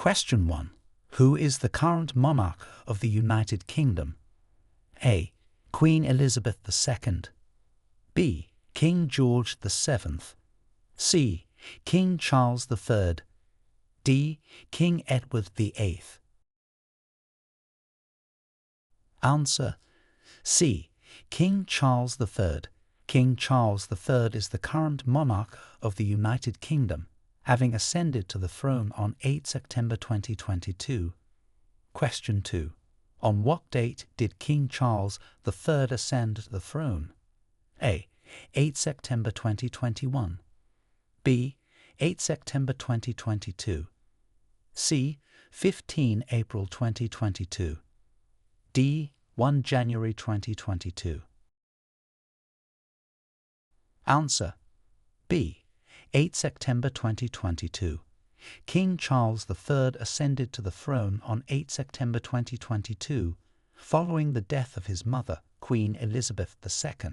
Question 1. Who is the current monarch of the United Kingdom? A. Queen Elizabeth II. B. King George VII. C. King Charles III. D. King Edward VIII. Answer: C. King Charles III. King Charles III is the current monarch of the United Kingdom, having ascended to the throne on 8 September 2022. Question 2. On what date did King Charles III ascend the throne? A. 8 September 2021. B. 8 September 2022. C. 15 April 2022. D. 1 January 2022. Answer: B. 8 September 2022. King Charles III ascended to the throne on 8 September 2022, following the death of his mother, Queen Elizabeth II.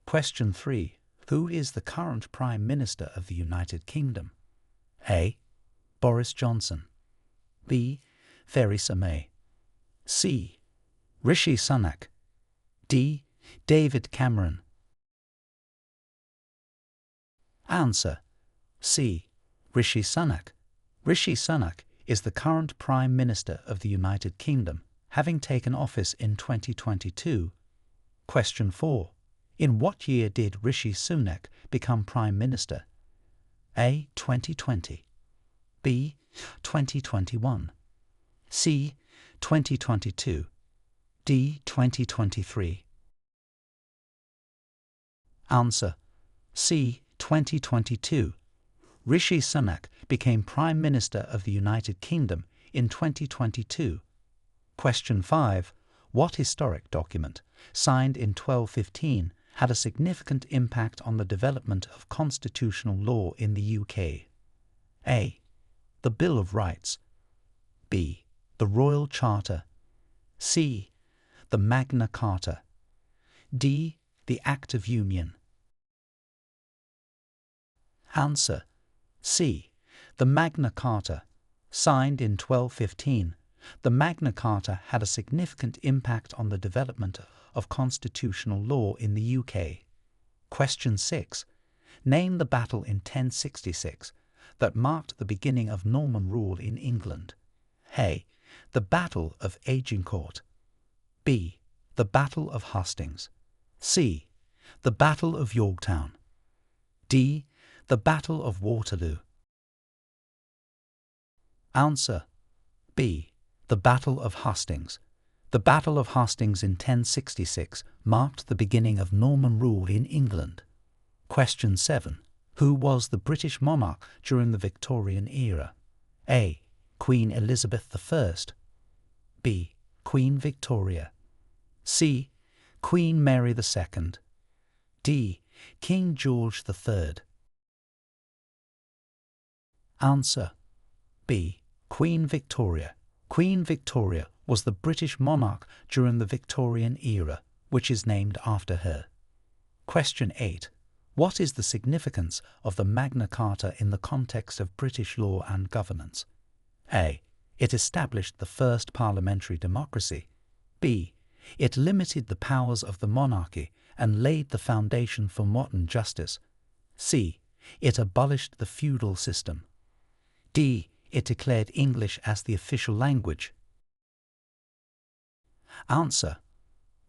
Question 3. Who is the current Prime Minister of the United Kingdom? A. Boris Johnson. B. Theresa May. C. Rishi Sunak. D. David Cameron. Answer: C. Rishi Sunak. Rishi Sunak is the current Prime Minister of the United Kingdom, having taken office in 2022. Question 4. In what year did Rishi Sunak become Prime Minister? A. 2020. B. 2021. C. 2022. D. 2023. Answer: C. 2022. Rishi Sunak became Prime Minister of the United Kingdom in 2022. Question 5. What historic document, signed in 1215, had a significant impact on the development of constitutional law in the UK? A. The Bill of Rights. B. The Royal Charter. C. The Magna Carta. D. The Act of Union. Answer: C. The Magna Carta. Signed in 1215, the Magna Carta had a significant impact on the development of constitutional law in the UK. Question 6. Name the battle in 1066 that marked the beginning of Norman rule in England. A. The Battle of Agincourt. B. The Battle of Hastings. C. The Battle of Yorktown. D. The Battle of Waterloo. Answer: B. The Battle of Hastings. The Battle of Hastings in 1066 marked the beginning of Norman rule in England. Question 7. Who was the British monarch during the Victorian era? A. Queen Elizabeth I. B. Queen Victoria. C. Queen Mary II. D. King George III. Answer: B. Queen Victoria. Queen Victoria was the British monarch during the Victorian era, which is named after her. Question 8. What is the significance of the Magna Carta in the context of British law and governance? A. It established the first parliamentary democracy. B. It limited the powers of the monarchy and laid the foundation for modern justice. C. It abolished the feudal system. D. It declared English as the official language. Answer: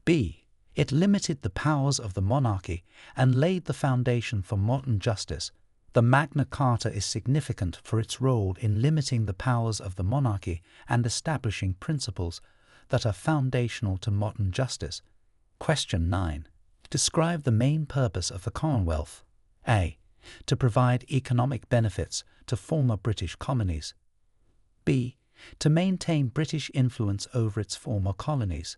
B. It limited the powers of the monarchy and laid the foundation for modern justice. The Magna Carta is significant for its role in limiting the powers of the monarchy and establishing principles that are foundational to modern justice. Question 9. Describe the main purpose of the Commonwealth. A. To provide economic benefits to former British colonies. B. To maintain British influence over its former colonies.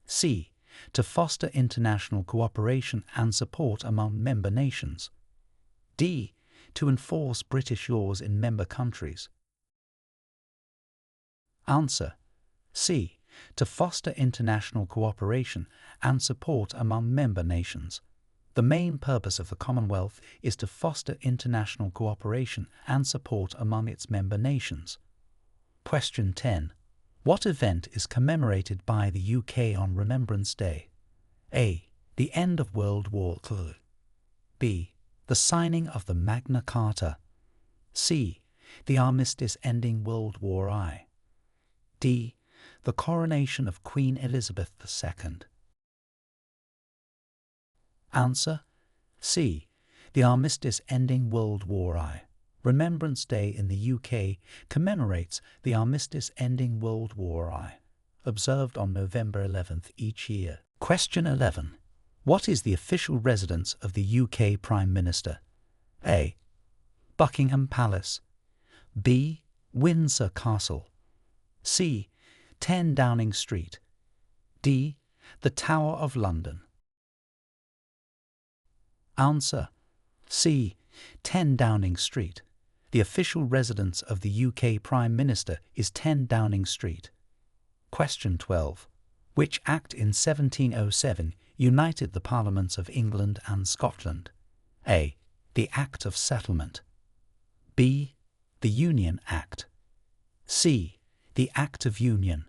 C. To foster international cooperation and support among member nations. D. To enforce British laws in member countries. Answer: C. To foster international cooperation and support among member nations. The main purpose of the Commonwealth is to foster international cooperation and support among its member nations. Question 10. What event is commemorated by the UK on Remembrance Day? A. The end of World War II. B. The signing of the Magna Carta. C. The armistice ending World War I. D. The coronation of Queen Elizabeth II. Answer: C. The armistice ending World War I. Remembrance Day in the UK commemorates the armistice ending World War I, observed on November 11th each year. Question 11. What is the official residence of the UK Prime Minister? A. Buckingham Palace. B. Windsor Castle. C. 10 Downing Street. D. The Tower of London. Answer: C. 10 Downing Street. The official residence of the UK Prime Minister is 10 Downing Street. Question 12. Which Act in 1707 united the Parliaments of England and Scotland? A. The Act of Settlement. B. The Union Act. C. The Act of Union.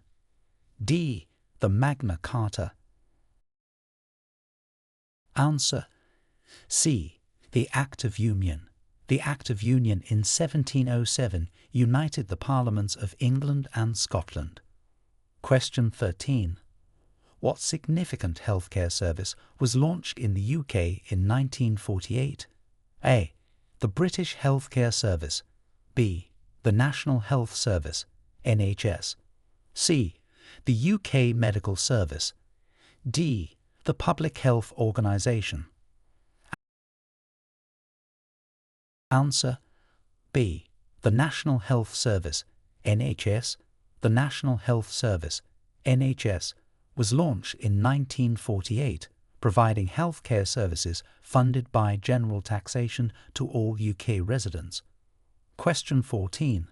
D. The Magna Carta. Answer: C. The Act of Union. The Act of Union in 1707 united the Parliaments of England and Scotland. Question 13. What significant healthcare service was launched in the UK in 1948? A. The British Healthcare Service. B. The National Health Service, NHS. C. The UK Medical Service. D. The Public Health Organisation. Answer: B. The National Health Service, NHS. The National Health Service, NHS, was launched in 1948, providing healthcare services funded by general taxation to all UK residents. Question 14.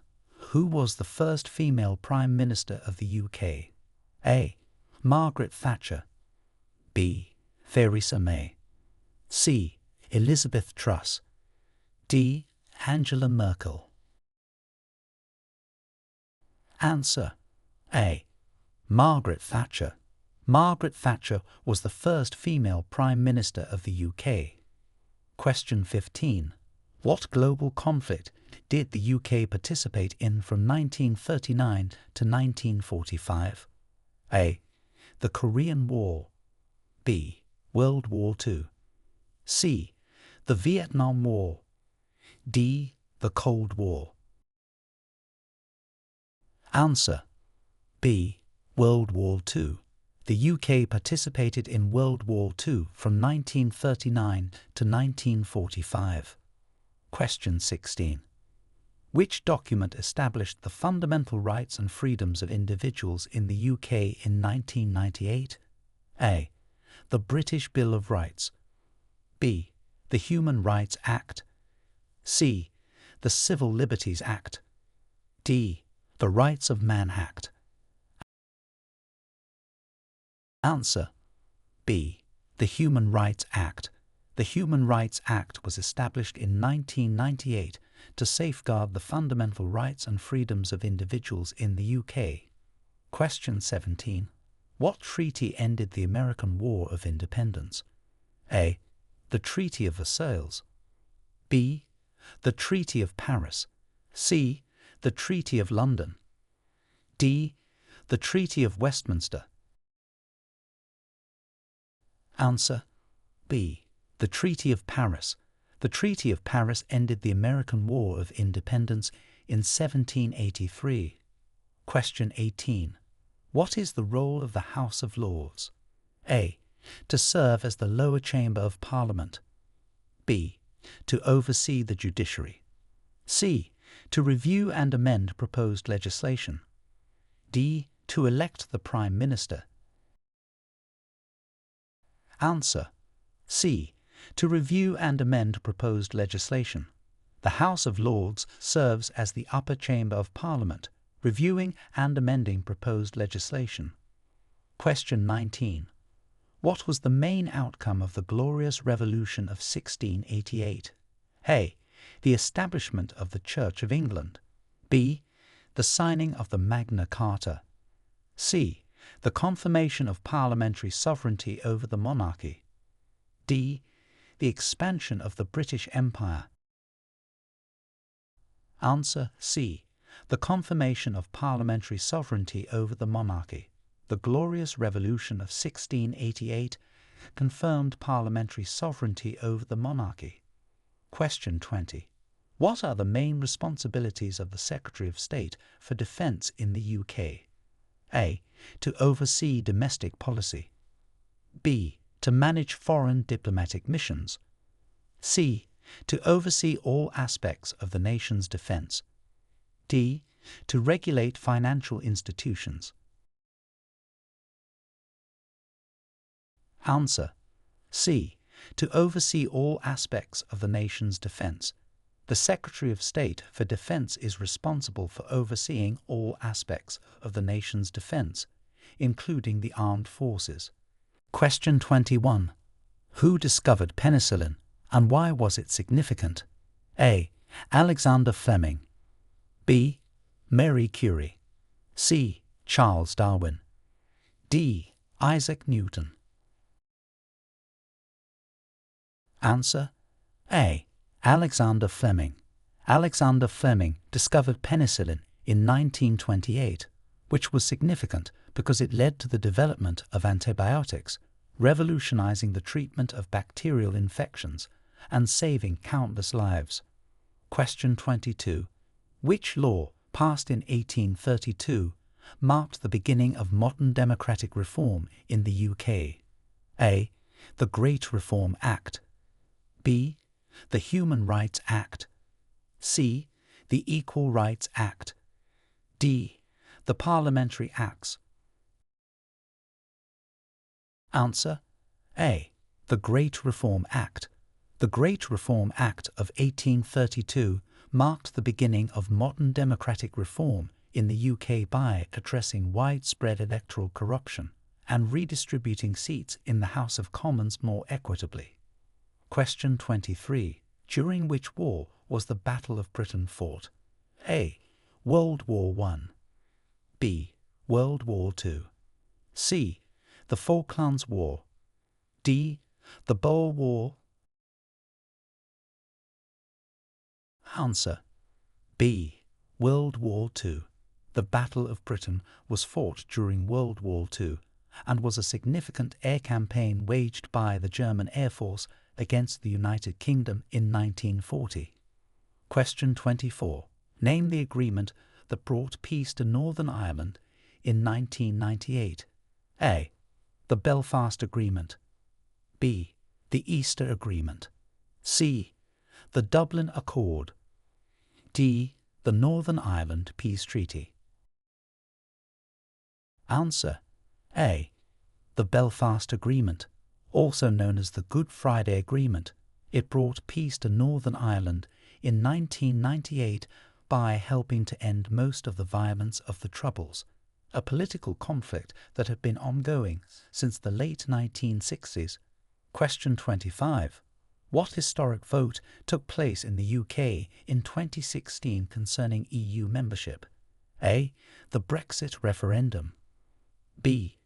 Who was the first female Prime Minister of the UK? A. Margaret Thatcher. B. Theresa May. C. Elizabeth Truss. D. Angela Merkel. Answer: A. Margaret Thatcher. Margaret Thatcher was the first female Prime Minister of the UK. Question 15. What global conflict did the UK participate in from 1939 to 1945? A. The Korean War. B. World War II. C. The Vietnam War. D. The Cold War. Answer: B. World War II. The UK participated in World War II from 1939 to 1945. Question 16. Which document established the fundamental rights and freedoms of individuals in the UK in 1998? A. The British Bill of Rights. B. The Human Rights Act. C. The Civil Liberties Act. D. The Rights of Man Act. Answer: B. The Human Rights Act. The Human Rights Act was established in 1998 to safeguard the fundamental rights and freedoms of individuals in the UK. Question 17. What treaty ended the American War of Independence? A. The Treaty of Versailles. B. The Treaty of Paris. C. The Treaty of London. D. The Treaty of Westminster. Answer: B. The Treaty of Paris. The Treaty of Paris ended the American War of Independence in 1783. Question 18. What is the role of the House of Lords? A. To serve as the lower chamber of Parliament. B. To oversee the judiciary. C. To review and amend proposed legislation. D. To elect the Prime Minister. Answer: C. To review and amend proposed legislation. The House of Lords serves as the upper chamber of Parliament, reviewing and amending proposed legislation. Question 19. What was the main outcome of the Glorious Revolution of 1688? A. The establishment of the Church of England. B. The The signing of the Magna Carta. C. The confirmation of parliamentary sovereignty over the monarchy. D. The expansion of the British Empire. Answer C. The confirmation of parliamentary sovereignty over the monarchy. The Glorious Revolution of 1688 confirmed parliamentary sovereignty over the monarchy. Question 20. What are the main responsibilities of the Secretary of State for Defence in the UK? A. To oversee domestic policy. B. To manage foreign diplomatic missions. C. To oversee all aspects of the nation's defence. D. To regulate financial institutions. Answer. C. To oversee all aspects of the nation's defence. The Secretary of State for Defence is responsible for overseeing all aspects of the nation's defence, including the armed forces. Question 21. Who discovered penicillin, and why was it significant? A. Alexander Fleming. B. Marie Curie. C. Charles Darwin. D. Isaac Newton. Answer. A. Alexander Fleming. Alexander Fleming discovered penicillin in 1928, which was significant because it led to the development of antibiotics, revolutionizing the treatment of bacterial infections and saving countless lives. Question 22. Which law, passed in 1832, marked the beginning of modern democratic reform in the UK? A. The Great Reform Act. B. The Human Rights Act. C. The Equal Rights Act. D. The Parliamentary Acts. Answer. A. The Great Reform Act. The Great Reform Act of 1832 marked the beginning of modern democratic reform in the UK by addressing widespread electoral corruption and redistributing seats in the House of Commons more equitably. Question 23. During which war was the Battle of Britain fought? A. World War I. B. World War II. C. The Falklands War. D. The Boer War. Answer. B. World War II. The Battle of Britain was fought during World War II and was a significant air campaign waged by the German Air Force against the United Kingdom in 1940. Question 24. Name the agreement that brought peace to Northern Ireland in 1998. A. The Belfast Agreement. B. The Easter Agreement. C. The Dublin Accord. D. The Northern Ireland Peace Treaty. Answer. A. The Belfast Agreement, also known as the Good Friday Agreement. It brought peace to Northern Ireland in 1998 by helping to end most of the violence of the Troubles, a political conflict that had been ongoing since the late 1960s. Question 25. What historic vote took place in the UK in 2016 concerning EU membership? A. The Brexit referendum. B.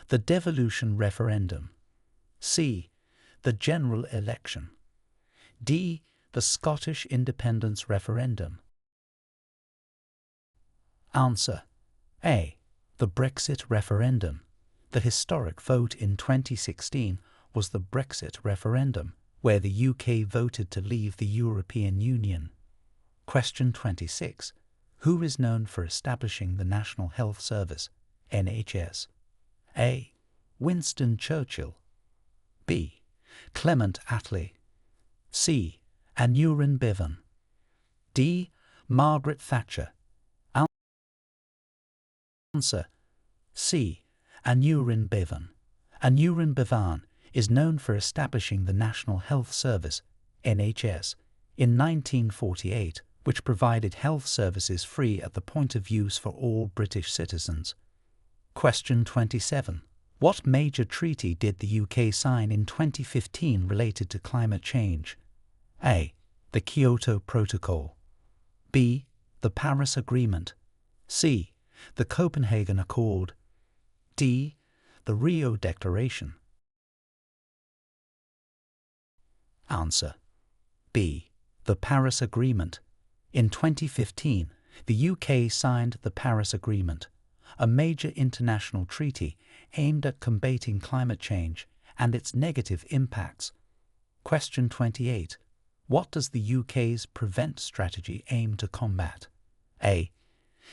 The Devolution referendum. C. The general election. D. The Scottish independence referendum. Answer. A. The Brexit referendum. The historic vote in 2016 was the Brexit referendum, where the UK voted to leave the European Union. Question 26. Who is known for establishing the National Health Service, NHS? A. Winston Churchill. B. Clement Attlee. C. Aneurin Bevan. D. Margaret Thatcher. Answer. C. Aneurin Bevan. Aneurin Bevan is known for establishing the National Health Service, NHS, in 1948, which provided health services free at the point of use for all British citizens. Question 27. What major treaty did the UK sign in 2015 related to climate change? A. The Kyoto Protocol. B. The Paris Agreement. C. The Copenhagen Accord. D. The Rio Declaration. Answer: B. The Paris Agreement. In 2015, the UK signed the Paris Agreement, a major international treaty aimed at combating climate change and its negative impacts. Question 28. What does the UK's PREVENT strategy aim to combat? A.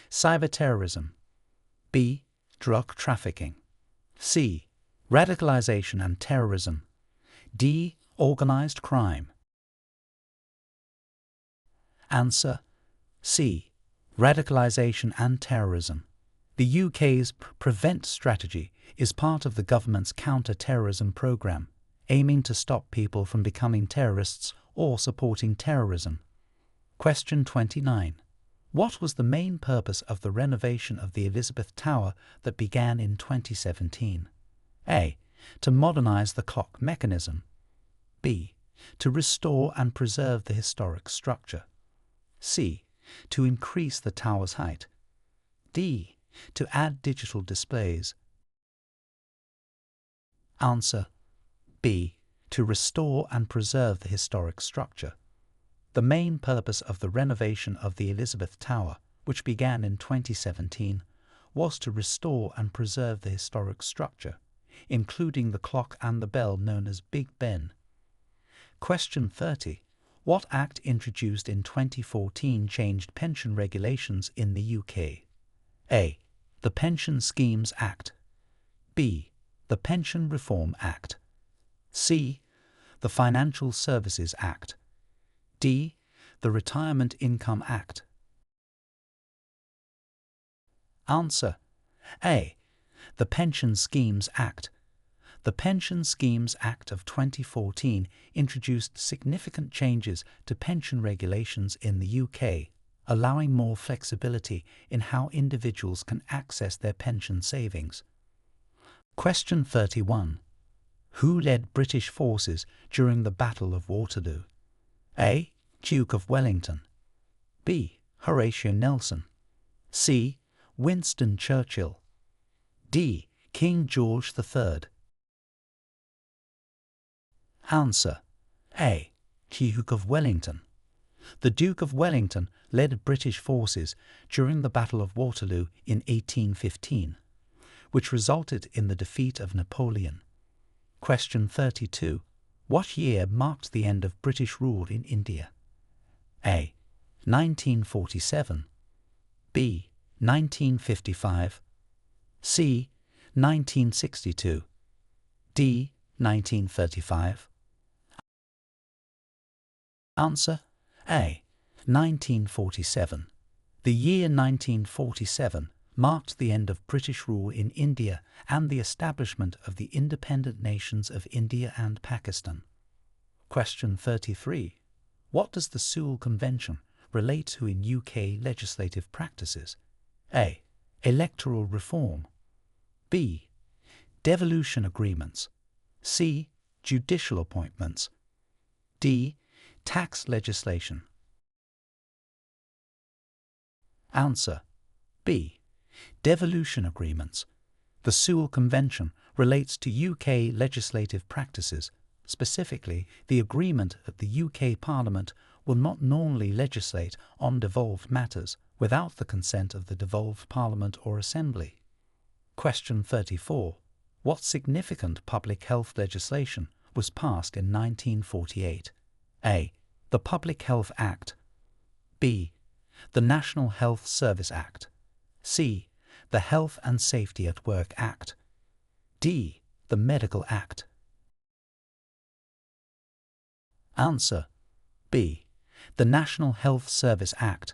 Cyberterrorism. B. Drug trafficking. C. Radicalization and terrorism. D. Organized crime. Answer: C. Radicalization and terrorism. The UK's PREVENT strategy is part of the government's counter-terrorism programme, aiming to stop people from becoming terrorists or supporting terrorism. Question 29. What was the main purpose of the renovation of the Elizabeth Tower that began in 2017? A. To modernise the clock mechanism. B. To restore and preserve the historic structure. C. To increase the tower's height. D. To add digital displays. Answer: B. To restore and preserve the historic structure. The main purpose of the renovation of the Elizabeth Tower, which began in 2017, was to restore and preserve the historic structure, including the clock and the bell known as Big Ben. Question 30. What Act introduced in 2014 changed pension regulations in the UK? A. The Pension Schemes Act. B. The Pension Reform Act. C. The Financial Services Act. D. The Retirement Income Act. Answer: A. The Pension Schemes Act. The Pension Schemes Act of 2014 introduced significant changes to pension regulations in the UK, allowing more flexibility in how individuals can access their pension savings. Question 31. Who led British forces during the Battle of Waterloo? A. Duke of Wellington. B. Horatio Nelson. C. Winston Churchill. D. King George III. Answer: A. Duke of Wellington. The Duke of Wellington led British forces during the Battle of Waterloo in 1815, which resulted in the defeat of Napoleon. Question 32. What year marked the end of British rule in India? A. 1947. B. 1955. C. 1962. D. 1935. Answer: A. 1947. The year 1947 marked the end of British rule in India and the establishment of the independent nations of India and Pakistan. Question 33. What does the Sewell Convention relate to in UK legislative practices? A. Electoral reform. B. Devolution agreements. C. Judicial appointments. D. Tax legislation. Answer: B. Devolution agreements. The Sewell Convention relates to UK legislative practices. Specifically, the agreement that the UK Parliament will not normally legislate on devolved matters without the consent of the devolved Parliament or Assembly. Question 34. What significant public health legislation was passed in 1948? A. The Public Health Act. B. The National Health Service Act. C. The Health and Safety at Work Act. D. The Medical Act. Answer: B. The National Health Service Act.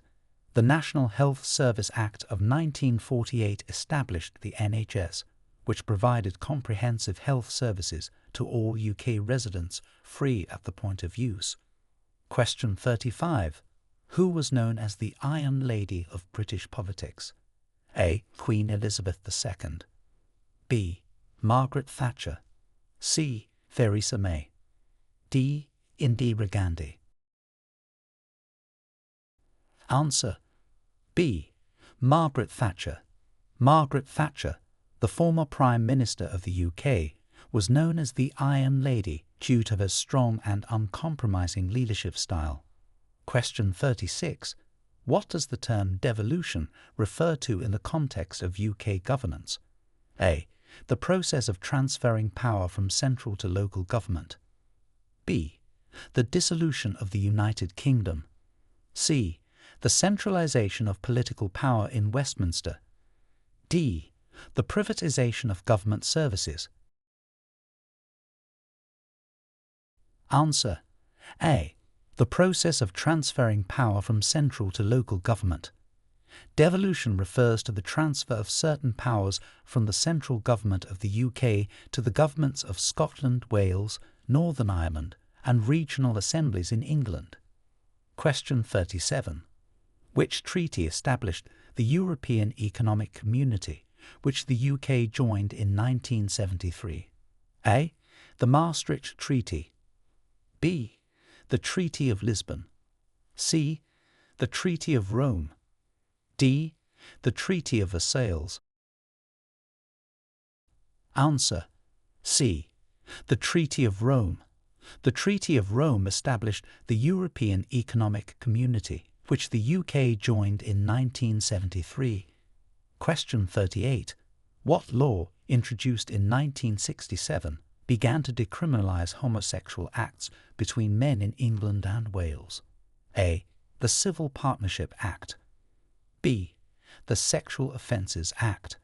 The National Health Service Act of 1948 established the NHS, which provided comprehensive health services to all UK residents free at the point of use. Question 35. Who was known as the Iron Lady of British politics? A. Queen Elizabeth II. B. Margaret Thatcher. C. Theresa May. D. Indira Gandhi. Answer: B. Margaret Thatcher. Margaret Thatcher, the former Prime Minister of the UK, was known as the Iron Lady due to her strong and uncompromising leadership style. Question 36. What does the term devolution refer to in the context of UK governance? A. The process of transferring power from central to local government. B. The dissolution of the United Kingdom. C. The centralisation of political power in Westminster. D. The privatisation of government services. Answer. A. The process of transferring power from central to local government. Devolution refers to the transfer of certain powers from the central government of the UK to the governments of Scotland, Wales, Northern Ireland, and regional assemblies in England. Question 37. Which treaty established the European Economic Community, which the UK joined in 1973? A. The Maastricht Treaty. B. The Treaty of Lisbon. C. The Treaty of Rome. D. The Treaty of Versailles. Answer. C. The Treaty of Rome. The Treaty of Rome established the European Economic Community, which the UK joined in 1973. Question 38. What law, introduced in 1967, began to decriminalise homosexual acts between men in England and Wales? A. The Civil Partnership Act. B. The Sexual Offences Act.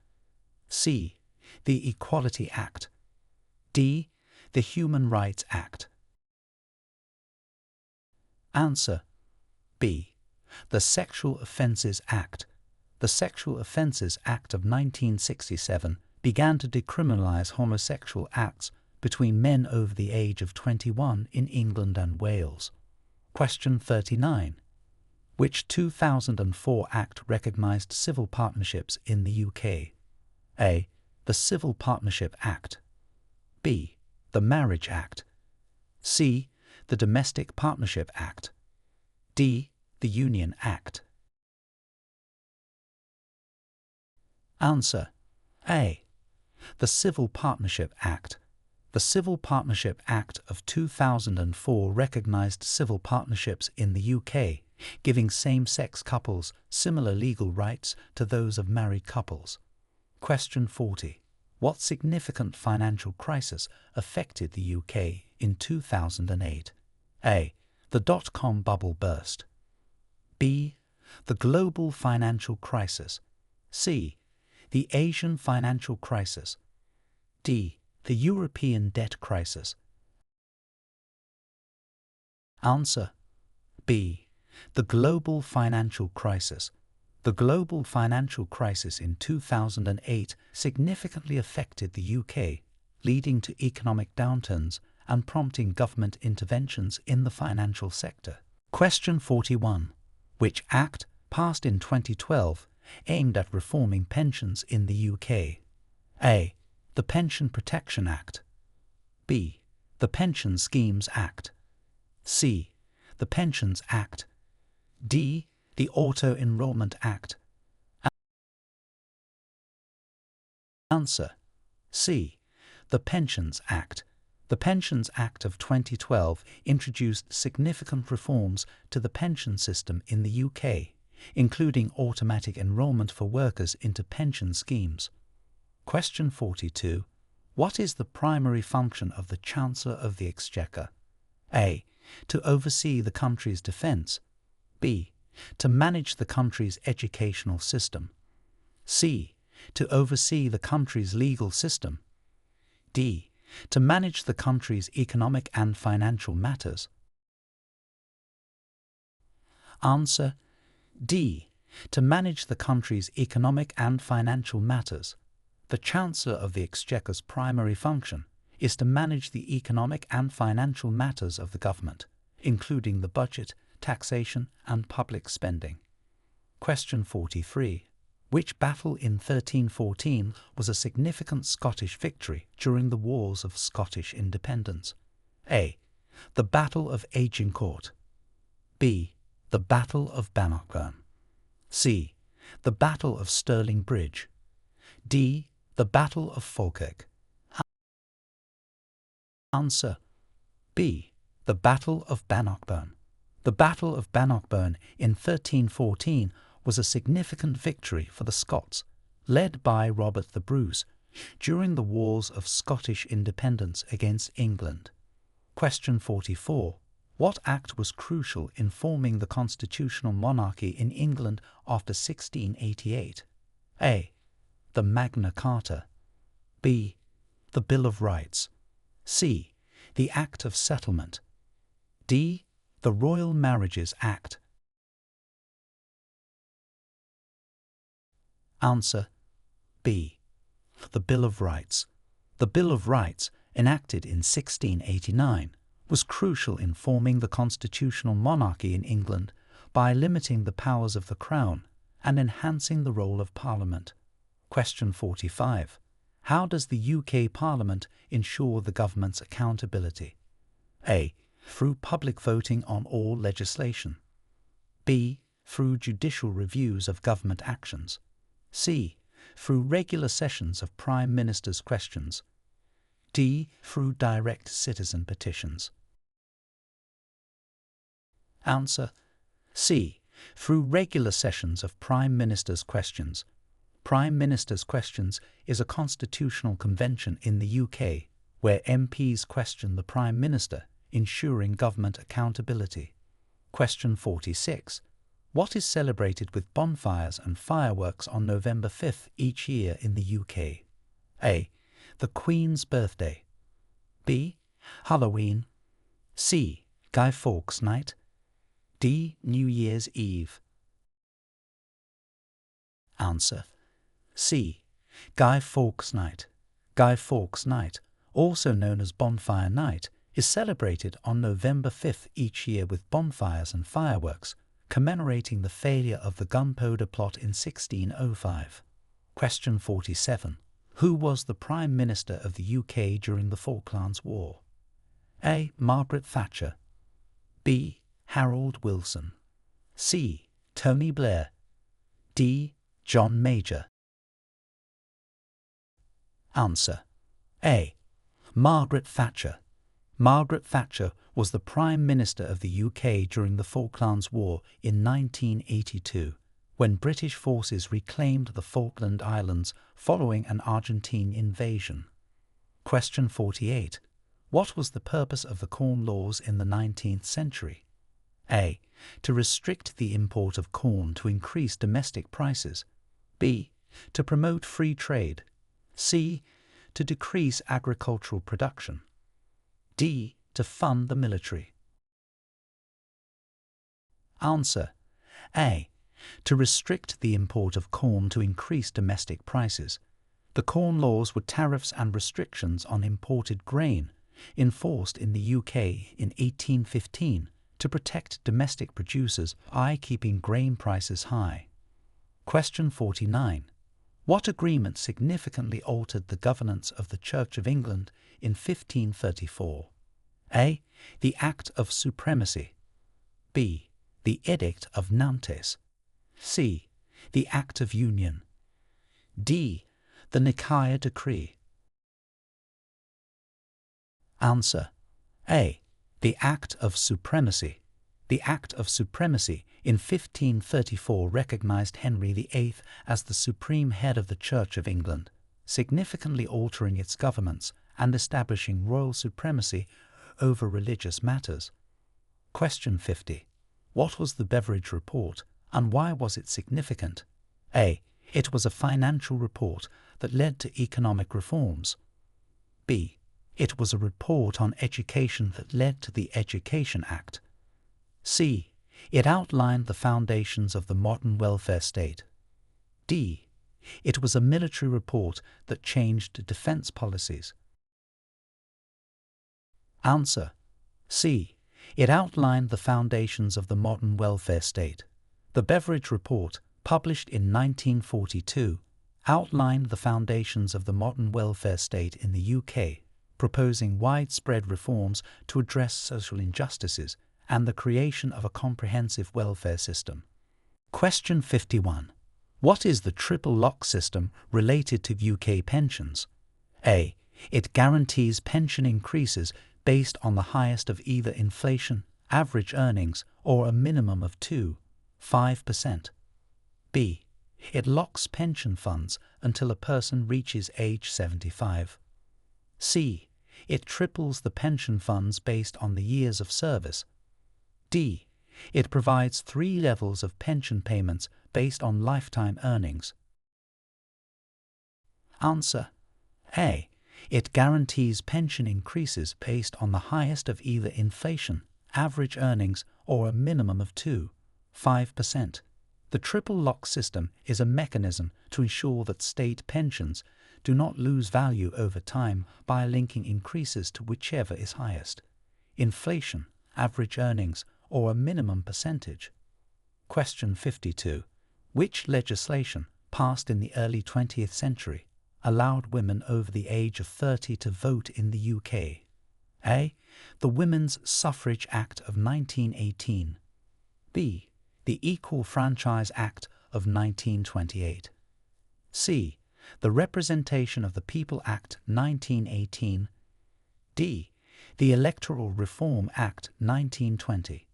C. The Equality Act. D. The Human Rights Act. Answer. B. The Sexual Offences Act. The Sexual Offences Act of 1967 began to decriminalise homosexual acts between men over the age of 21 in England and Wales. Question 39. Which 2004 Act recognised civil partnerships in the UK? A. The Civil Partnership Act. B. The Marriage Act. C. The Domestic Partnership Act. D. The Union Act. Answer. A. The Civil Partnership Act. The Civil Partnership Act of 2004 recognised civil partnerships in the UK, giving same-sex couples similar legal rights to those of married couples. Question 40. What significant financial crisis affected the UK in 2008? A. The dot-com bubble burst. B. The global financial crisis. C. The Asian financial crisis. D. The European debt crisis. Answer. B. The global financial crisis. The global financial crisis in 2008 significantly affected the UK, leading to economic downturns and prompting government interventions in the financial sector. Question 41. Which Act, passed in 2012, aimed at reforming pensions in the UK? A. The Pension Protection Act. B. The Pension Schemes Act. C. The Pensions Act. D. The Auto-Enrolment Act. Answer. C. The Pensions Act. The Pensions Act of 2012 introduced significant reforms to the pension system in the UK, including automatic enrolment for workers into pension schemes. Question 42. What is the primary function of the Chancellor of the Exchequer? A. To oversee the country's defence. B. To manage the country's educational system. C. To oversee the country's legal system. D. To manage the country's economic and financial matters. Answer. D. To manage the country's economic and financial matters. The Chancellor of the Exchequer's primary function is to manage the economic and financial matters of the government, including the budget, taxation and public spending. Question 43. Which battle in 1314 was a significant Scottish victory during the Wars of Scottish Independence? A. The Battle of Agincourt. B. The Battle of Bannockburn. C. The Battle of Stirling Bridge. D. The Battle of Falkirk. Answer B. The Battle of Bannockburn. The Battle of Bannockburn in 1314 was a significant victory for the Scots, led by Robert the Bruce, during the Wars of Scottish Independence against England. Question 44. What act was crucial in forming the constitutional monarchy in England after 1688? A. The Magna Carta. B. The Bill of Rights. C. The Act of Settlement. D. The Royal Marriages Act. Answer B. The Bill of Rights. The Bill of Rights, enacted in 1689, was crucial in forming the constitutional monarchy in England by limiting the powers of the Crown and enhancing the role of Parliament. Question 45. How does the UK Parliament ensure the government's accountability? A. Through public voting on all legislation. B. Through judicial reviews of government actions. C. Through regular sessions of Prime Minister's questions. D. Through direct citizen petitions. Answer C. Through regular sessions of Prime Minister's questions. Prime Minister's questions is a constitutional convention in the UK where MPs question the Prime Minister, ensuring government accountability. Question 46. What is celebrated with bonfires and fireworks on November 5th each year in the UK? A. The Queen's birthday. B. Halloween. C. Guy Fawkes Night. D. New Year's Eve. Answer C. Guy Fawkes Night. Guy Fawkes Night, also known as Bonfire Night, is celebrated on November 5th each year with bonfires and fireworks, commemorating the failure of the Gunpowder Plot in 1605. Question 47. Who was the Prime Minister of the UK during the Falklands War? A. Margaret Thatcher. B. Harold Wilson. C. Tony Blair. D. John Major. Answer A. Margaret Thatcher. Margaret Thatcher was the Prime Minister of the UK during the Falklands War in 1982, when British forces reclaimed the Falkland Islands following an Argentine invasion. Question 48. What was the purpose of the Corn Laws in the 19th century? A. To restrict the import of corn to increase domestic prices. B. To promote free trade. C. To decrease agricultural production. D. To fund the military. Answer A. To restrict the import of corn to increase domestic prices. The Corn Laws were tariffs and restrictions on imported grain, enforced in the UK in 1815 to protect domestic producers by keeping grain prices high. Question 49. What agreement significantly altered the governance of the Church of England in 1534? A. The Act of Supremacy. B. The Edict of Nantes. C. The Act of Union. D. The Nicaea Decree. Answer A. The Act of Supremacy. The Act of Supremacy in 1534 recognized Henry VIII as the supreme head of the Church of England, significantly altering its governments and establishing royal supremacy over religious matters. Question 50. What was the Beveridge Report, and why was it significant? A. It was a financial report that led to economic reforms. B. It was a report on education that led to the Education Act. C. It outlined the foundations of the modern welfare state. D. It was a military report that changed defense policies. Answer C. It outlined the foundations of the modern welfare state. The Beveridge Report, published in 1942, outlined the foundations of the modern welfare state in the UK, proposing widespread reforms to address social injustices and the creation of a comprehensive welfare system. Question 51. What is the triple lock system related to UK pensions? A. It guarantees pension increases based on the highest of either inflation, average earnings, or a minimum of 5%. B. It locks pension funds until a person reaches age 75. C. It triples the pension funds based on the years of service. D. It provides 3 levels of pension payments based on lifetime earnings. Answer: A. It guarantees pension increases based on the highest of either inflation, average earnings, or a minimum of 5%. The triple lock system is a mechanism to ensure that state pensions do not lose value over time by linking increases to whichever is highest: inflation, average earnings, or a minimum percentage. Question 52. Which legislation, passed in the early 20th century, allowed women over the age of 30 to vote in the UK? A. The Women's Suffrage Act of 1918. B. The Equal Franchise Act of 1928. C. The Representation of the People Act 1918. D. The Electoral Reform Act 1920.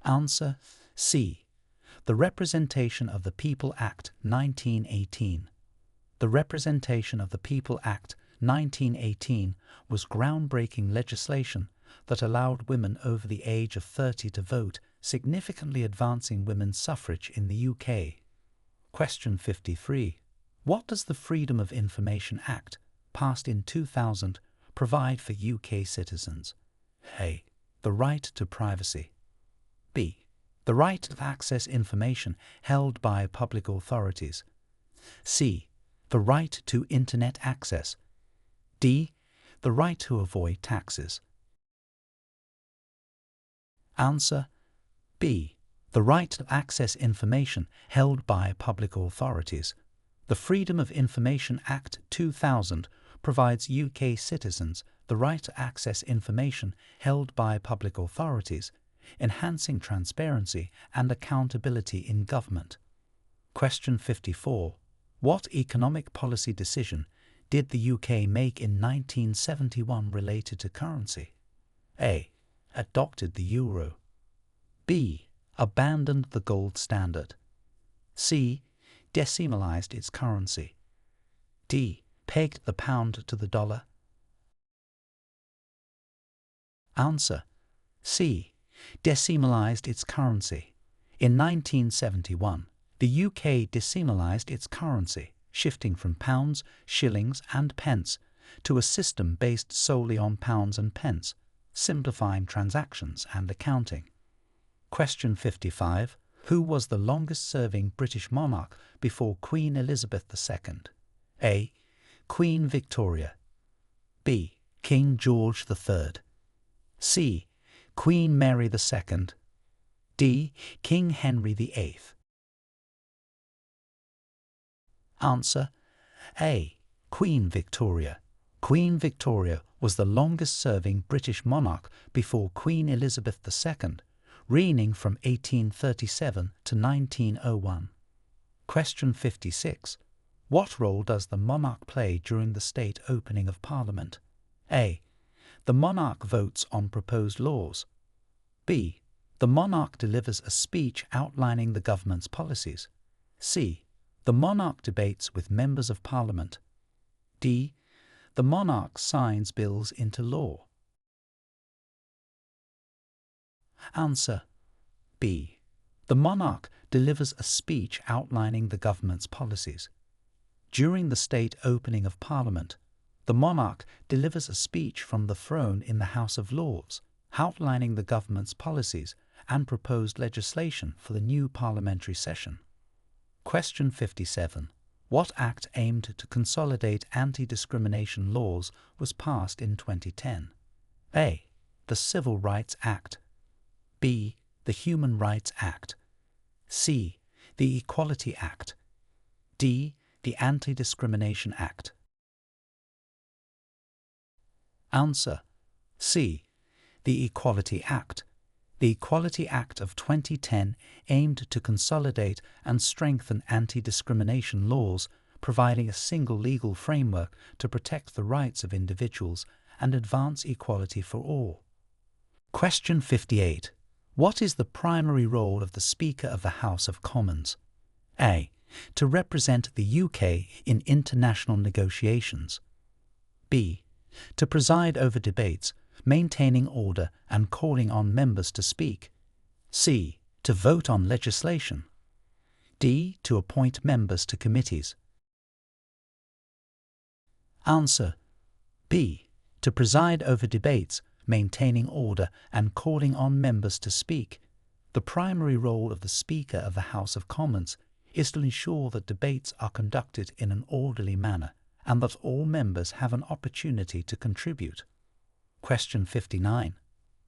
Answer: C. The Representation of the People Act 1918. The Representation of the People Act 1918 was groundbreaking legislation that allowed women over the age of 30 to vote, significantly advancing women's suffrage in the UK. Question 53. What does the Freedom of Information Act, passed in 2000, provide for UK citizens? A. The right to privacy. B. The right to access information held by public authorities. C. The right to Internet access. D. The right to avoid taxes. Answer: B. The right to access information held by public authorities. The Freedom of Information Act 2000 provides UK citizens the right to access information held by public authorities, enhancing transparency and accountability in government. Question 54. What economic policy decision did the UK make in 1971 related to currency? A. Adopted the euro. B. Abandoned the gold standard. C. Decimalised its currency. D. Pegged the pound to the dollar. Answer: C. Decimalised its currency. In 1971, the UK decimalised its currency, shifting from pounds, shillings and pence to a system based solely on pounds and pence, simplifying transactions and accounting. Question 55. Who was the longest-serving British monarch before Queen Elizabeth II? A. Queen Victoria. B. King George III. C. Queen Mary II. D. King Henry VIII. Answer: A. Queen Victoria. Queen Victoria was the longest-serving British monarch before Queen Elizabeth II, reigning from 1837 to 1901. Question 56. What role does the monarch play during the state opening of Parliament? A. The monarch votes on proposed laws. B. The monarch delivers a speech outlining the government's policies. C. The monarch debates with members of Parliament. D. The monarch signs bills into law. Answer: B. The monarch delivers a speech outlining the government's policies. During the state opening of Parliament, the monarch delivers a speech from the throne in the House of Lords, outlining the government's policies and proposed legislation for the new parliamentary session. Question 57. What act aimed to consolidate anti-discrimination laws was passed in 2010? A. The Civil Rights Act. B. The Human Rights Act. C. The Equality Act. D. The Anti-Discrimination Act. Answer: C. The Equality Act. The Equality Act of 2010 aimed to consolidate and strengthen anti-discrimination laws, providing a single legal framework to protect the rights of individuals and advance equality for all. Question 58. What is the primary role of the Speaker of the House of Commons? A. To represent the UK in international negotiations. B. To preside over debates, maintaining order and calling on members to speak. C. To vote on legislation. D. To appoint members to committees. Answer. B. To preside over debates, maintaining order and calling on members to speak. The primary role of the Speaker of the House of Commons is to ensure that debates are conducted in an orderly manner and that all members have an opportunity to contribute. Question 59.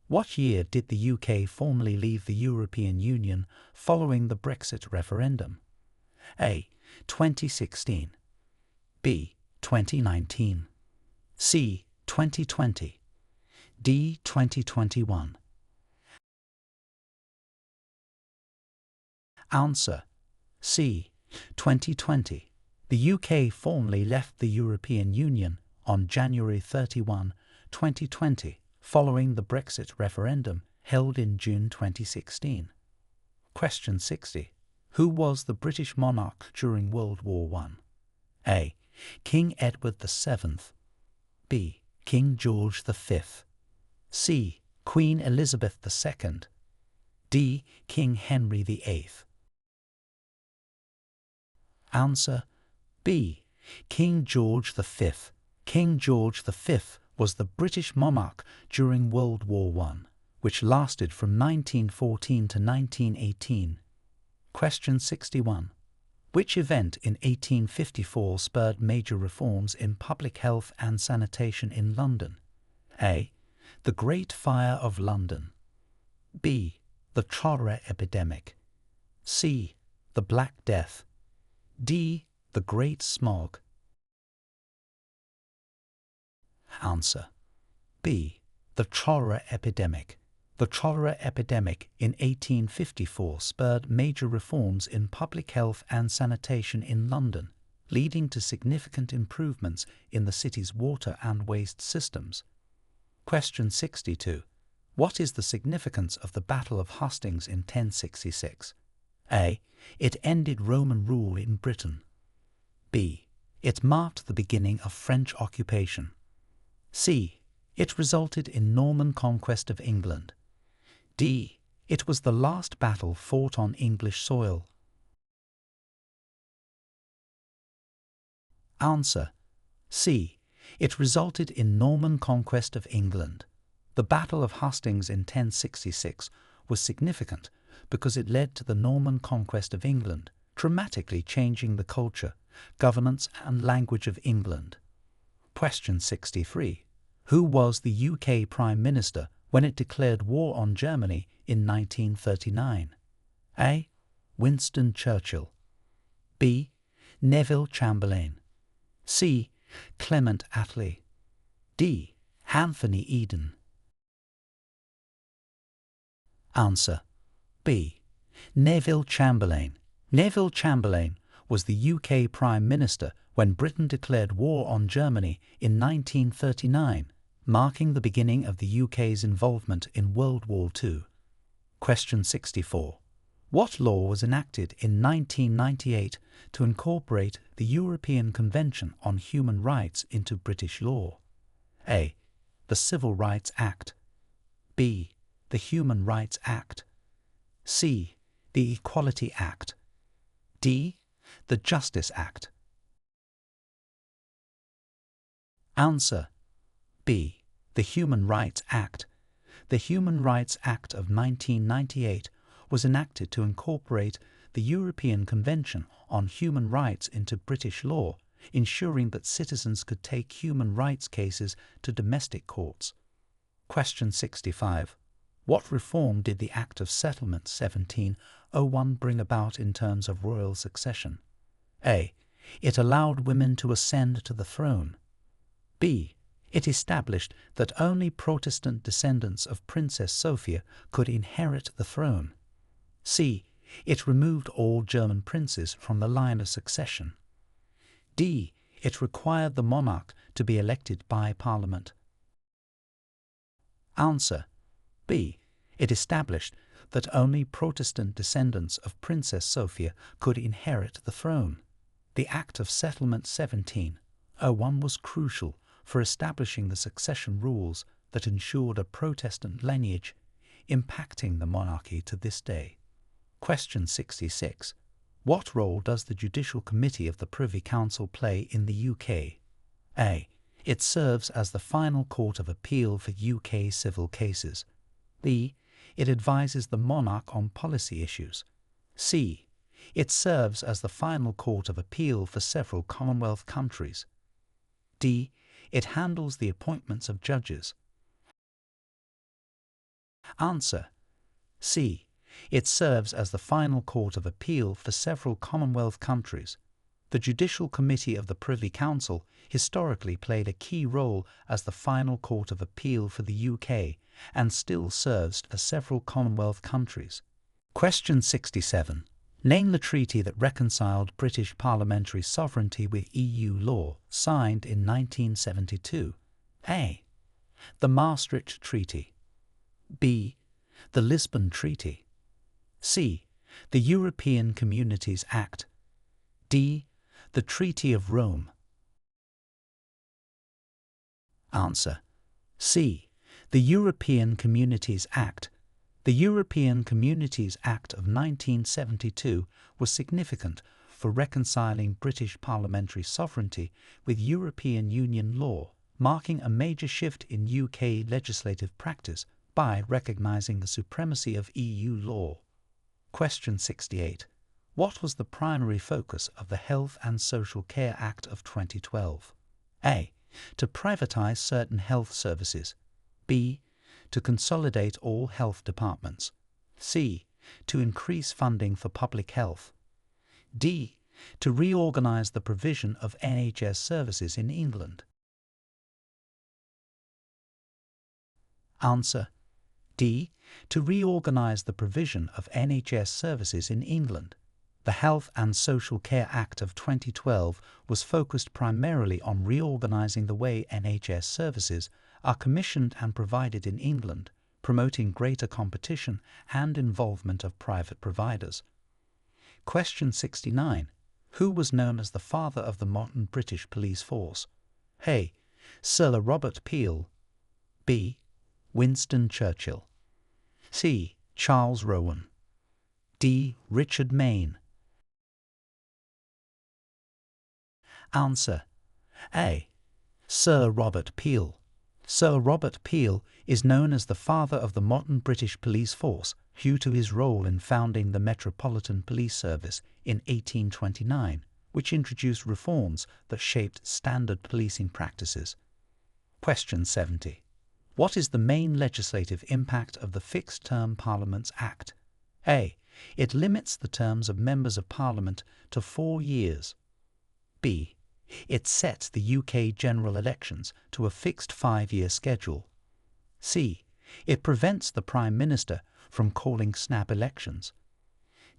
What year did the UK formally leave the European Union following the Brexit referendum? A. 2016. B. 2019. C. 2020. D. 2021. Answer. C. 2020. The UK formally left the European Union on January 31, 2020, following the Brexit referendum held in June 2016. Question 60. Who was the British monarch during World War I? A. King Edward VII. B. King George V. C. Queen Elizabeth II. D. King Henry VIII. Answer. B. King George V. King George V was the British monarch during World War I, which lasted from 1914 to 1918. Question 61. Which event in 1854 spurred major reforms in public health and sanitation in London? A. The Great Fire of London. B. The cholera epidemic. C. The Black Death. D. The Great Smog. Answer. B. The cholera epidemic. The cholera epidemic in 1854 spurred major reforms in public health and sanitation in London, leading to significant improvements in the city's water and waste systems. Question 62. What is the significance of the Battle of Hastings in 1066? A. It ended Roman rule in Britain. B. It marked the beginning of French occupation. C. It resulted in Norman conquest of England. D. It was the last battle fought on English soil. Answer. C. It resulted in Norman conquest of England. The Battle of Hastings in 1066 was significant because it led to the Norman conquest of England, dramatically changing the culture, governance and language of England. Question 63. Who was the UK Prime Minister when it declared war on Germany in 1939? A. Winston Churchill. B. Neville Chamberlain. C. Clement Attlee. D. Anthony Eden. Answer. B. Neville Chamberlain. Neville Chamberlain was the UK Prime Minister when Britain declared war on Germany in 1939, marking the beginning of the UK's involvement in World War II. Question 64. What law was enacted in 1998 to incorporate the European Convention on Human Rights into British law? A. The Civil Rights Act. B. The Human Rights Act. C. The Equality Act. D. The Justice Act. Answer. B. The Human Rights Act. The Human Rights Act of 1998 was enacted to incorporate the European Convention on Human Rights into British law, ensuring that citizens could take human rights cases to domestic courts. Question 65. What reform did the Act of Settlement 1701 bring about in terms of royal succession? A. It allowed women to ascend to the throne. B. It established that only Protestant descendants of Princess Sophia could inherit the throne. C. It removed all German princes from the line of succession. D. It required the monarch to be elected by Parliament. Answer. B. It established that only Protestant descendants of Princess Sophia could inherit the throne. The Act of Settlement 1701 was crucial for establishing the succession rules that ensured a Protestant lineage, impacting the monarchy to this day. Question 66. What role does the Judicial Committee of the Privy Council play in the UK? A. It serves as the final court of appeal for UK civil cases. B. It advises the monarch on policy issues. C. It serves as the final court of appeal for several Commonwealth countries. D. It handles the appointments of judges. Answer. C. It serves as the final court of appeal for several Commonwealth countries. The Judicial Committee of the Privy Council historically played a key role as the final court of appeal for the UK and still serves for several Commonwealth countries. Question 67. Name the treaty that reconciled British parliamentary sovereignty with EU law, signed in 1972. A. The Maastricht Treaty. B. The Lisbon Treaty. C. The European Communities Act. D. The Treaty of Rome. Answer. C. The European Communities Act. The European Communities Act of 1972 was significant for reconciling British parliamentary sovereignty with European Union law, marking a major shift in UK legislative practice by recognising the supremacy of EU law. Question 68. What was the primary focus of the Health and Social Care Act of 2012? A. To privatise certain health services. B. To consolidate all health departments. C. To increase funding for public health. D. To reorganise the provision of NHS services in England. Answer. D. To reorganise the provision of NHS services in England. The Health and Social Care Act of 2012 was focused primarily on reorganising the way NHS services are commissioned and provided in England, promoting greater competition and involvement of private providers. Question 69. Who was known as the father of the modern British police force? A. Sir Robert Peel. B. Winston Churchill. C. Charles Rowan. D. Richard Mayne. Answer. A. Sir Robert Peel. Sir Robert Peel is known as the father of the modern British police force due to his role in founding the Metropolitan Police Service in 1829, which introduced reforms that shaped standard policing practices. Question 70. What is the main legislative impact of the Fixed Term Parliaments Act? A. It limits the terms of members of Parliament to 4 years. B. It sets the UK general elections to a fixed 5-year schedule. C. It prevents the Prime Minister from calling snap elections.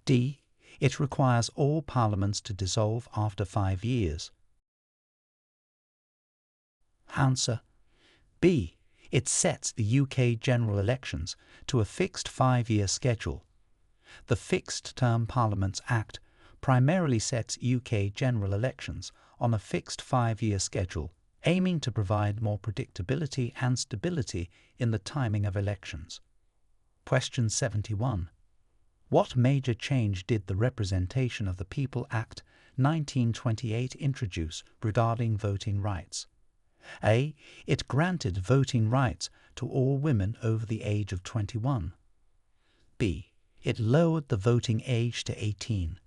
D. It requires all parliaments to dissolve after 5 years. Answer. B. It sets the UK general elections to a fixed 5-year schedule. The Fixed Term Parliaments Act primarily sets UK general elections on a fixed 5-year schedule, aiming to provide more predictability and stability in the timing of elections. Question 71. What major change did the Representation of the People Act 1928 introduce regarding voting rights? A. It granted voting rights to all women over the age of 21. B. It lowered the voting age to 18.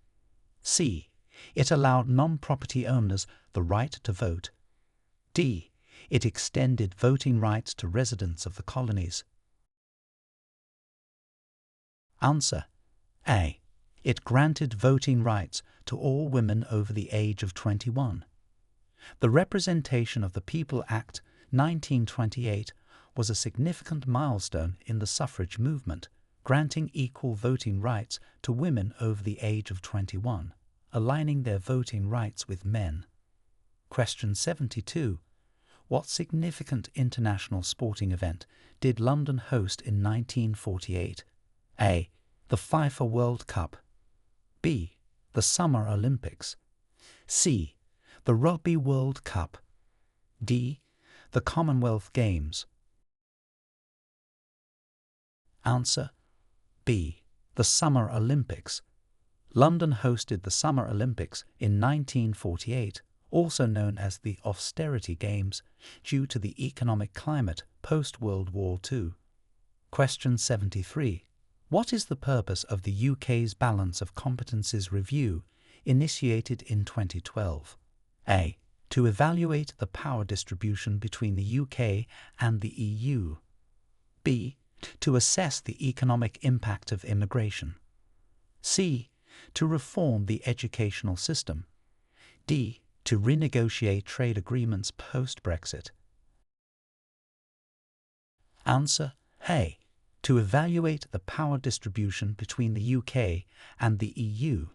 C. It allowed non-property owners the right to vote. D. It extended voting rights to residents of the colonies. Answer. A. It granted voting rights to all women over the age of 21. The Representation of the People Act 1928 was a significant milestone in the suffrage movement, granting equal voting rights to women over the age of 21, aligning their voting rights with men. Question 72. What significant international sporting event did London host in 1948? A. The FIFA World Cup. B. The Summer Olympics. C. The Rugby World Cup. D. The Commonwealth Games. Answer: B. The Summer Olympics. London hosted the Summer Olympics in 1948, also known as the Austerity Games, due to the economic climate post-World War II. Question 73. What is the purpose of the UK's Balance of Competences Review, initiated in 2012? A. To evaluate the power distribution between the UK and the EU. B. To assess the economic impact of immigration. C. To reform the educational system. D. To renegotiate trade agreements post-Brexit. Answer: A. To evaluate the power distribution between the UK and the EU.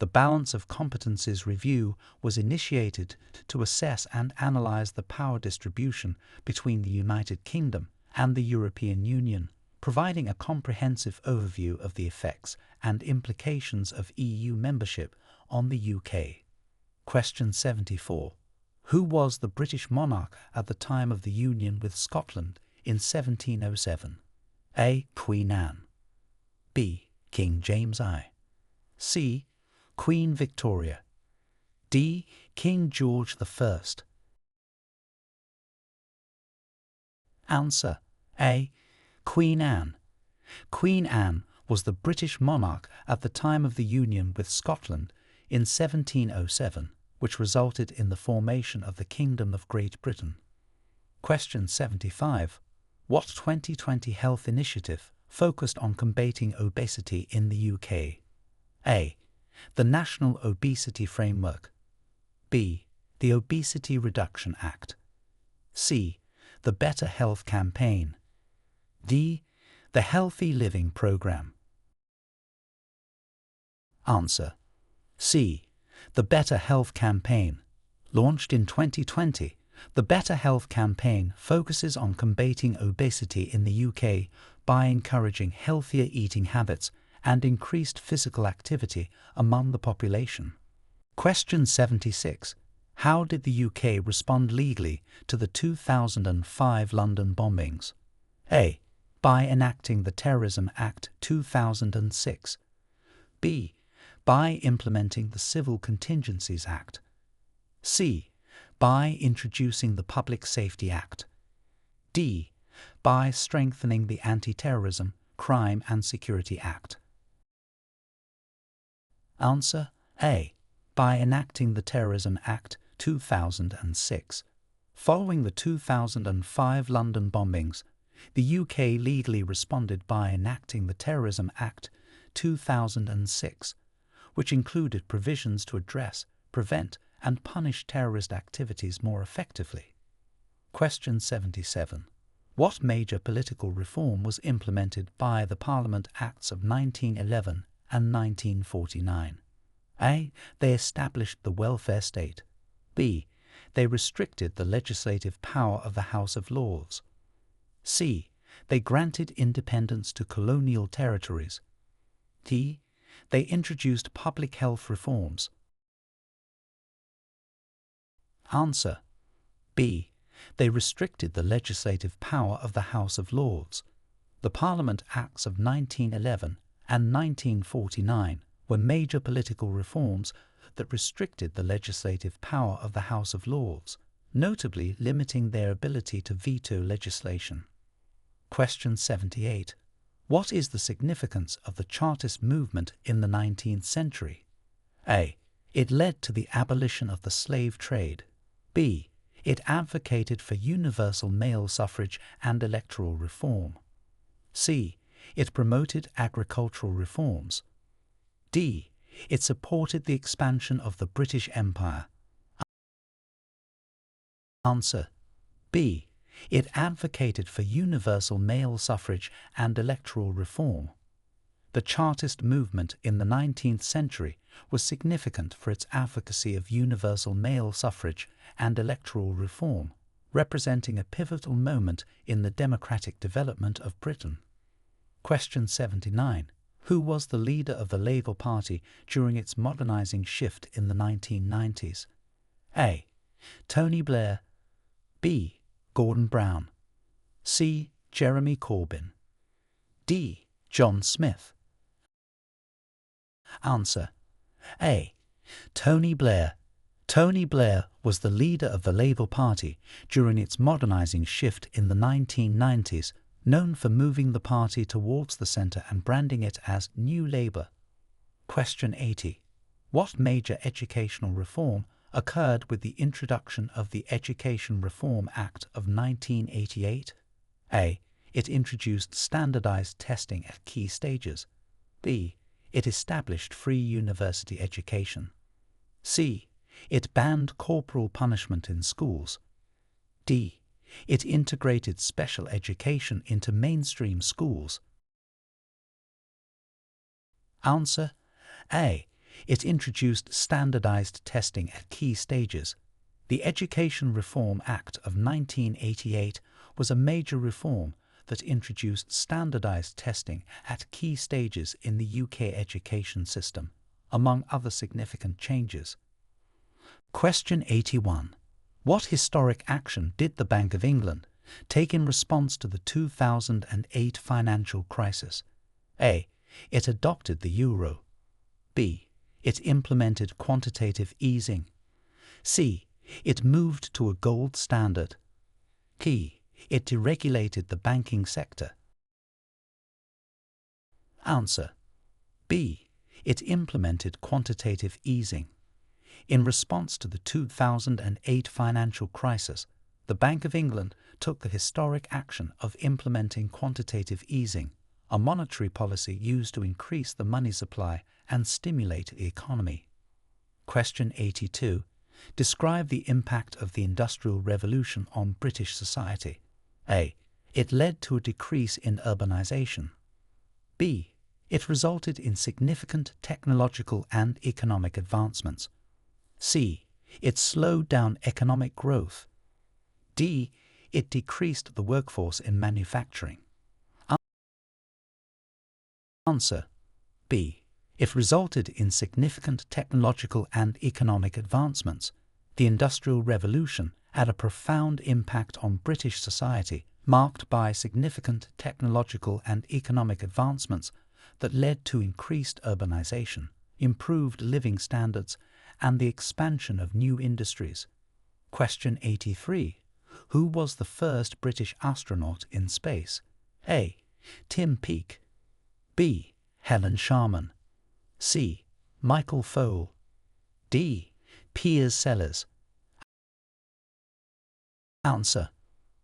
The Balance of Competences Review was initiated to assess and analyse the power distribution between the United Kingdom and the European Union, providing a comprehensive overview of the effects and implications of EU membership on the UK. Question 74. Who was the British monarch at the time of the union with Scotland in 1707? A. Queen Anne. B. King James I. C. Queen Victoria. D. King George I. Answer: A. Queen Anne. Queen Anne was the British monarch at the time of the union with Scotland in 1707, which resulted in the formation of the Kingdom of Great Britain. Question 75. What 2020 health initiative focused on combating obesity in the UK? A. The National Obesity Framework. B. The Obesity Reduction Act. C. The Better Health Campaign. D. The Healthy Living Programme. Answer: C. The Better Health Campaign. Launched in 2020, the Better Health Campaign focuses on combating obesity in the UK by encouraging healthier eating habits and increased physical activity among the population. Question 76. How did the UK respond legally to the 2005 London bombings? A. By enacting the Terrorism Act 2006. B. By implementing the Civil Contingencies Act. C. By introducing the Public Safety Act. D. By strengthening the Anti-Terrorism, Crime and Security Act. Answer: A. By enacting the Terrorism Act 2006. Following the 2005 London bombings, the UK legally responded by enacting the Terrorism Act 2006, which included provisions to address, prevent and punish terrorist activities more effectively. Question 77. What major political reform was implemented by the Parliament Acts of 1911 and 1949? A. They established the welfare state. B. They restricted the legislative power of the House of Lords. C. They granted independence to colonial territories. D. They introduced public health reforms. Answer: B. They restricted the legislative power of the House of Lords. The Parliament Acts of 1911 and 1949 were major political reforms that restricted the legislative power of the House of Lords, notably limiting their ability to veto legislation. Question 78. What is the significance of the Chartist movement in the 19th century? A. It led to the abolition of the slave trade. B. It advocated for universal male suffrage and electoral reform. C. It promoted agricultural reforms. D. It supported the expansion of the British Empire. Answer: B. It advocated for universal male suffrage and electoral reform. The Chartist movement in the 19th century was significant for its advocacy of universal male suffrage and electoral reform, representing a pivotal moment in the democratic development of Britain. Question 79. Who was the leader of the Labour Party during its modernising shift in the 1990s? A. Tony Blair. B. Gordon Brown. C. Jeremy Corbyn. D. John Smith. Answer. A. Tony Blair. Tony Blair was the leader of the Labour Party during its modernising shift in the 1990s, known for moving the party towards the centre and branding it as New Labour. Question 80. What major educational reform occurred with the introduction of the Education Reform Act of 1988? A. It introduced standardised testing at key stages. B. It established free university education. C. It banned corporal punishment in schools. D. It integrated special education into mainstream schools. Answer. A. It introduced standardized testing at key stages. The Education Reform Act of 1988 was a major reform that introduced standardized testing at key stages in the UK education system, among other significant changes. Question 81. What historic action did the Bank of England take in response to the 2008 financial crisis? A. It adopted the euro. B. It implemented quantitative easing. C. It moved to a gold standard. D. It deregulated the banking sector. Answer. B. It implemented quantitative easing. In response to the 2008 financial crisis, the Bank of England took the historic action of implementing quantitative easing, a monetary policy used to increase the money supply and stimulate the economy. Question 82. Describe the impact of the Industrial Revolution on British society. A. It led to a decrease in urbanization. B. It resulted in significant technological and economic advancements. C. It slowed down economic growth. D. It decreased the workforce in manufacturing. Answer. B. It resulted in significant technological and economic advancements. The Industrial Revolution had a profound impact on British society, marked by significant technological and economic advancements that led to increased urbanization, improved living standards, and the expansion of new industries. Question 83. Who was the first British astronaut in space? A. Tim Peake. B. Helen Sharman. C. Michael Foale. D. Piers Sellers. Answer.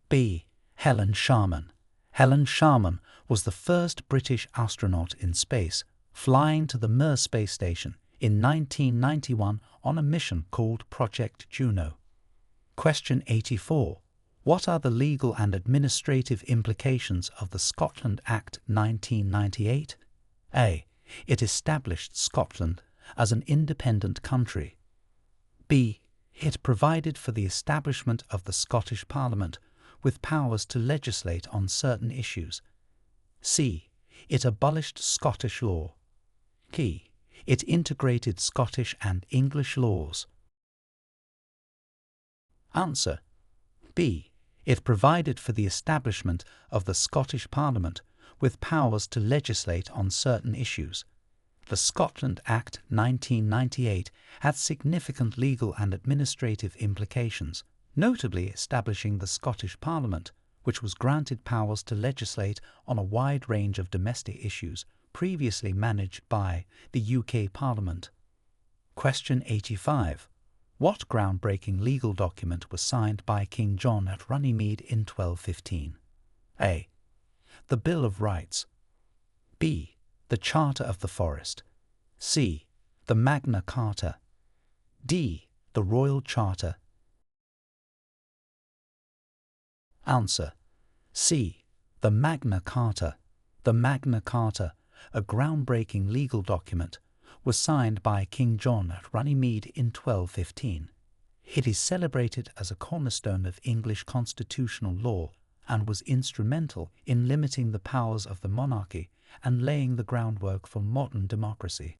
B. Helen Sharman. Helen Sharman was the first British astronaut in space, flying to the Mir space station in 1991 on a mission called Project Juno. Question 84. What are the legal and administrative implications of the Scotland Act 1998? A. It established Scotland as an independent country. B. It provided for the establishment of the Scottish Parliament with powers to legislate on certain issues. C. It abolished Scottish law. D. It integrated Scottish and English laws. Answer. B. It provided for the establishment of the Scottish Parliament with powers to legislate on certain issues. The Scotland Act 1998 had significant legal and administrative implications, notably establishing the Scottish Parliament, which was granted powers to legislate on a wide range of domestic issues previously managed by the UK Parliament. Question 85. What groundbreaking legal document was signed by King John at Runnymede in 1215? A. The Bill of Rights. B. The Charter of the Forest. C. The Magna Carta. D. The Royal Charter. Answer: C. The Magna Carta. The Magna Carta, a groundbreaking legal document, was signed by King John at Runnymede in 1215. It is celebrated as a cornerstone of English constitutional law and was instrumental in limiting the powers of the monarchy and laying the groundwork for modern democracy.